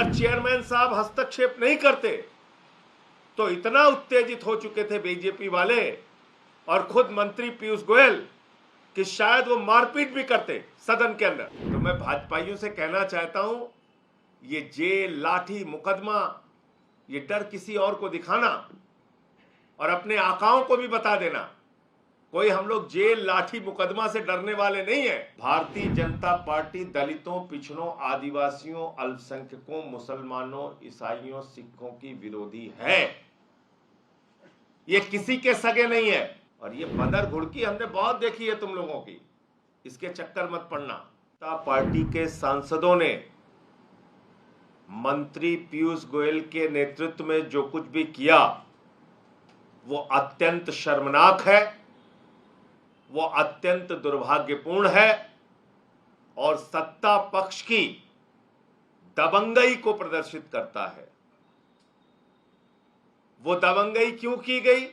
अगर चेयरमैन साहब हस्तक्षेप नहीं करते तो इतना उत्तेजित हो चुके थे बीजेपी वाले और खुद मंत्री पीयूष गोयल कि शायद वो मारपीट भी करते सदन के अंदर। तो मैं भाजपाइयों से कहना चाहता हूं, ये जेल, लाठी, मुकदमा, ये डर किसी और को दिखाना और अपने आकाओं को भी बता देना, कोई हम लोग जेल, लाठी, मुकदमा से डरने वाले नहीं है। भारतीय जनता पार्टी दलितों, पिछड़ों, आदिवासियों, अल्पसंख्यकों, मुसलमानों, ईसाइयों, सिखों की विरोधी है। ये किसी के सगे नहीं है। और ये बदर घुड़की हमने बहुत देखी है तुम लोगों की, इसके चक्कर मत पड़ना। पार्टी के सांसदों ने मंत्री पीयूष गोयल के नेतृत्व में जो कुछ भी किया वो अत्यंत शर्मनाक है, वो अत्यंत दुर्भाग्यपूर्ण है और सत्ता पक्ष की दबंगई को प्रदर्शित करता है। वो दबंगई क्यों की गई,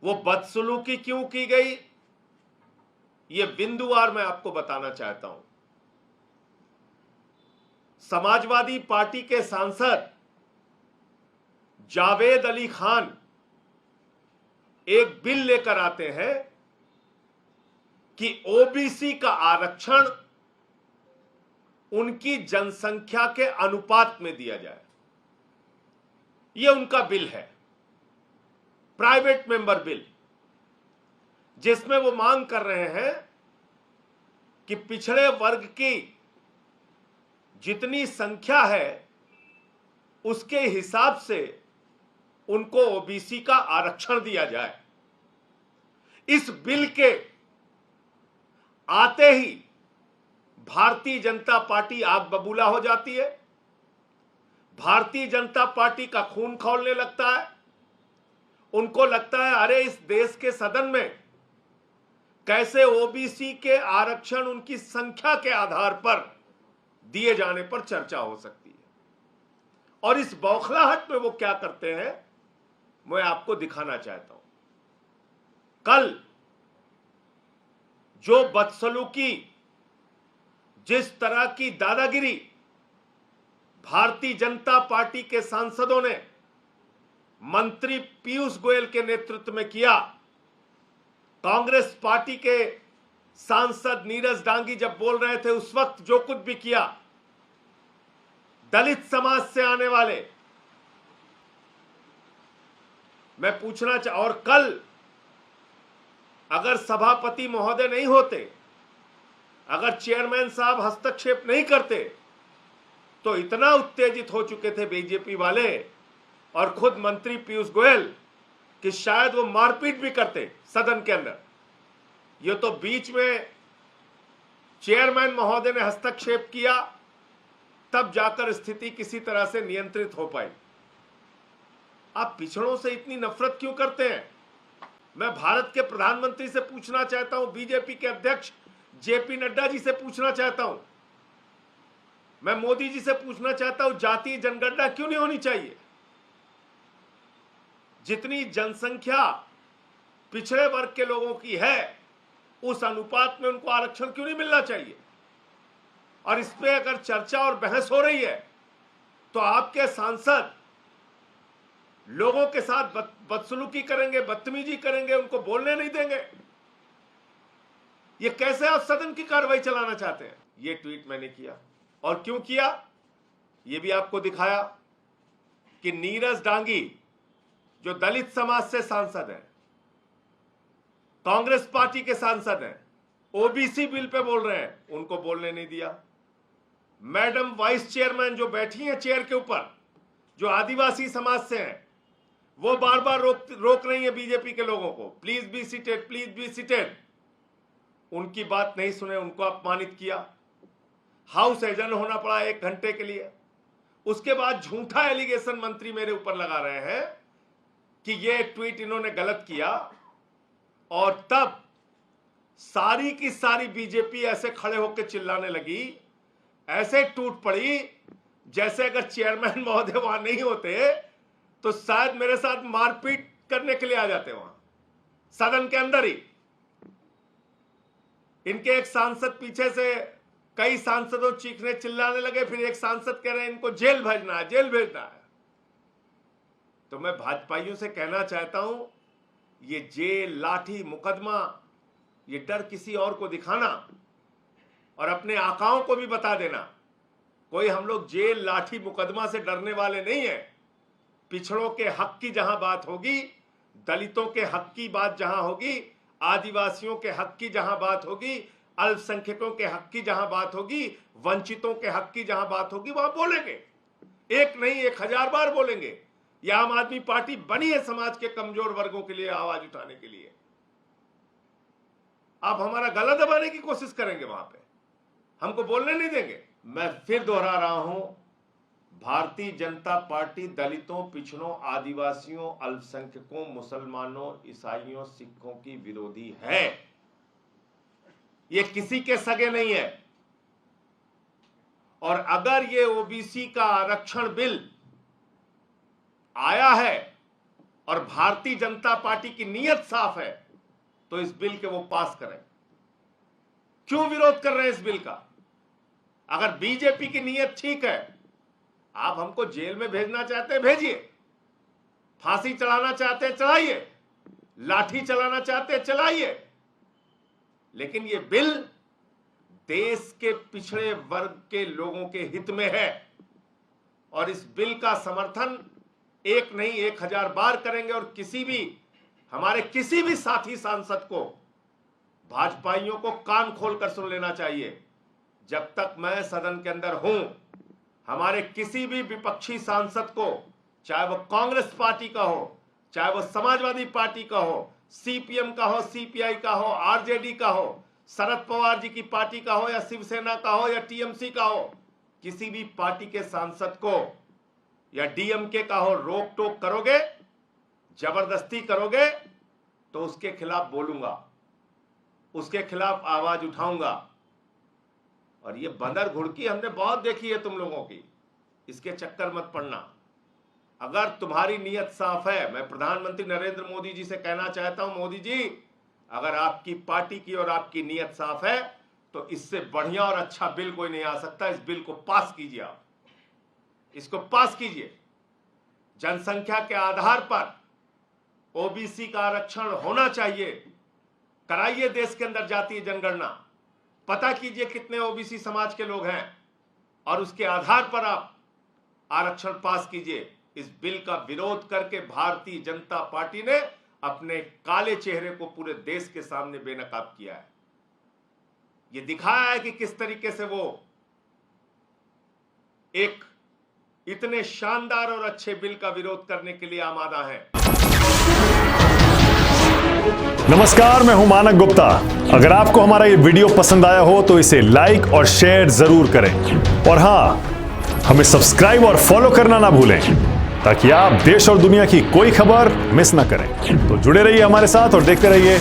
वो बदसलूकी क्यों की गई, ये बिंदुवार मैं आपको बताना चाहता हूं। समाजवादी पार्टी के सांसद जावेद अली खान एक बिल लेकर आते हैं कि ओबीसी का आरक्षण उनकी जनसंख्या के अनुपात में दिया जाए। यह उनका बिल है, प्राइवेट मेंबर बिल, जिसमें वो मांग कर रहे हैं कि पिछड़े वर्ग की जितनी संख्या है उसके हिसाब से उनको ओबीसी का आरक्षण दिया जाए। इस बिल के आते ही भारतीय जनता पार्टी आग बबूला हो जाती है, भारतीय जनता पार्टी का खून खौलने लगता है। उनको लगता है अरे इस देश के सदन में कैसे ओबीसी के आरक्षण उनकी संख्या के आधार पर दिए जाने पर चर्चा हो सकती है। और इस बौखलाहट में वो क्या करते हैं मैं आपको दिखाना चाहता हूं। कल जो बदसलूकी, जिस तरह की दादागिरी भारतीय जनता पार्टी के सांसदों ने मंत्री पीयूष गोयल के नेतृत्व में किया, कांग्रेस पार्टी के सांसद नीरज डांगी जब बोल रहे थे उस वक्त जो कुछ भी किया, दलित समाज से आने वाले, मैं पूछना और कल अगर सभापति महोदय नहीं होते, अगर चेयरमैन साहब हस्तक्षेप नहीं करते तो इतना उत्तेजित हो चुके थे बीजेपी वाले और खुद मंत्री पीयूष गोयल कि शायद वो मारपीट भी करते सदन के अंदर। ये तो बीच में चेयरमैन महोदय ने हस्तक्षेप किया, तब जाकर स्थिति किसी तरह से नियंत्रित हो पाई। आप पिछड़ों से इतनी नफरत क्यों करते हैं? मैं भारत के प्रधानमंत्री से पूछना चाहता हूं, बीजेपी के अध्यक्ष जेपी नड्डा जी से पूछना चाहता हूं, मैं मोदी जी से पूछना चाहता हूं, जातीय जनगणना क्यों नहीं होनी चाहिए? जितनी जनसंख्या पिछड़े वर्ग के लोगों की है उस अनुपात में उनको आरक्षण क्यों नहीं मिलना चाहिए? और इस पे अगर चर्चा और बहस हो रही है तो आपके सांसद लोगों के साथ बदसलूकी करेंगे, बदतमीजी करेंगे, उनको बोलने नहीं देंगे। ये कैसे आप सदन की कार्रवाई चलाना चाहते हैं? ये ट्वीट मैंने किया और क्यों किया ये भी आपको दिखाया कि नीरज डांगी जो दलित समाज से सांसद हैं, कांग्रेस पार्टी के सांसद हैं, ओबीसी बिल पे बोल रहे हैं, उनको बोलने नहीं दिया। मैडम वाइस चेयरमैन जो बैठी हैं चेयर के ऊपर, जो आदिवासी समाज से हैं, वो बार बार रोक रही है बीजेपी के लोगों को, please be seated, please be seated. उनकी बात नहीं सुने, उनको अपमानित किया, हाउस एजेंट होना पड़ा 1 घंटे के लिए। उसके बाद झूठा एलिगेशन मंत्री मेरे ऊपर लगा रहे हैं कि ये ट्वीट इन्होंने गलत किया और तब सारी की सारी बीजेपी ऐसे खड़े होकर चिल्लाने लगी, ऐसे टूट पड़ी जैसे अगर चेयरमैन महोदय वहां नहीं होते तो शायद मेरे साथ मारपीट करने के लिए आ जाते वहां सदन के अंदर ही। इनके एक सांसद पीछे से कई सांसदों चीखने चिल्लाने लगे, फिर एक सांसद कह रहे हैं इनको जेल भेजना है, जेल भेजना है। तो मैं भाजपाइयों से कहना चाहता हूं, ये जेल, लाठी, मुकदमा, ये डर किसी और को दिखाना और अपने आकाओं को भी बता देना, कोई हम लोग जेल, लाठी, मुकदमा से डरने वाले नहीं है। पिछड़ों के हक की जहां बात होगी, दलितों के हक की बात जहां होगी, आदिवासियों के हक की जहां बात होगी, अल्पसंख्यकों के हक की जहां बात होगी, वंचितों के हक की जहां बात होगी, वहां बोलेंगे। एक नहीं 1000 बार बोलेंगे। यह आम आदमी पार्टी बनी है समाज के कमजोर वर्गों के लिए आवाज उठाने के लिए। आप हमारा गला दबाने की कोशिश करेंगे, वहां पे हमको बोलने नहीं देंगे। मैं फिर दोहरा रहा हूं, भारतीय जनता पार्टी दलितों, पिछड़ों, आदिवासियों, अल्पसंख्यकों, मुसलमानों, ईसाइयों, सिखों की विरोधी है। ये किसी के सगे नहीं है। और अगर ये ओबीसी का आरक्षण बिल आया है और भारतीय जनता पार्टी की नीयत साफ है, तो इस बिल के वो पास करें। क्यों विरोध कर रहे हैं इस बिल का? अगर बीजेपी की नीयत ठीक है, आप हमको जेल में भेजना चाहते हैं, भेजिए। फांसी चढ़ाना चाहते हैं, चढ़ाइए। लाठी चलाना चाहते हैं, चलाइए। लेकिन ये बिल देश के पिछड़े वर्ग के लोगों के हित में है और इस बिल का समर्थन एक नहीं 1000 बार करेंगे। और हमारे किसी भी साथी सांसद को, भाजपाइयों को कान खोलकर सुन लेना चाहिए। जब तक मैं सदन के अंदर हूं, हमारे किसी भी विपक्षी सांसद को, चाहे वो कांग्रेस पार्टी का हो, चाहे वो समाजवादी पार्टी का हो, सीपीएम का हो, सीपीआई का हो, आरजेडी का हो, शरद पवार जी की पार्टी का हो, या शिवसेना का हो, या टीएमसी का हो, किसी भी पार्टी के सांसद को या डीएमके का हो, रोक टोक करोगे, जबरदस्ती करोगे, तो उसके खिलाफ बोलूंगा, उसके खिलाफ आवाज उठाऊंगा। और ये बंदर घुड़की हमने बहुत देखी है तुम लोगों की, इसके चक्कर मत पड़ना। अगर तुम्हारी नीयत साफ है, मैं प्रधानमंत्री नरेंद्र मोदी जी से कहना चाहता हूं, मोदी जी, अगर आपकी पार्टी की और आपकी नीयत साफ है, तो इससे बढ़िया और अच्छा बिल कोई नहीं आ सकता। इस बिल को पास कीजिए, आप इसको पास कीजिए। जनसंख्या के आधार पर ओबीसी का आरक्षण होना चाहिए। कराइए देश के अंदर जातीय जनगणना, पता कीजिए कितने ओबीसी समाज के लोग हैं और उसके आधार पर आप आरक्षण पास कीजिए। इस बिल का विरोध करके भारतीय जनता पार्टी ने अपने काले चेहरे को पूरे देश के सामने बेनकाब किया है। यह दिखाया है कि किस तरीके से वो एक इतने शानदार और अच्छे बिल का विरोध करने के लिए आमादा है। नमस्कार, मैं हूं मानक गुप्ता। अगर आपको हमारा ये वीडियो पसंद आया हो तो इसे लाइक और शेयर जरूर करें। और हां, हमें सब्सक्राइब और फॉलो करना ना भूलें, ताकि आप देश और दुनिया की कोई खबर मिस ना करें। तो जुड़े रहिए हमारे साथ और देखते रहिए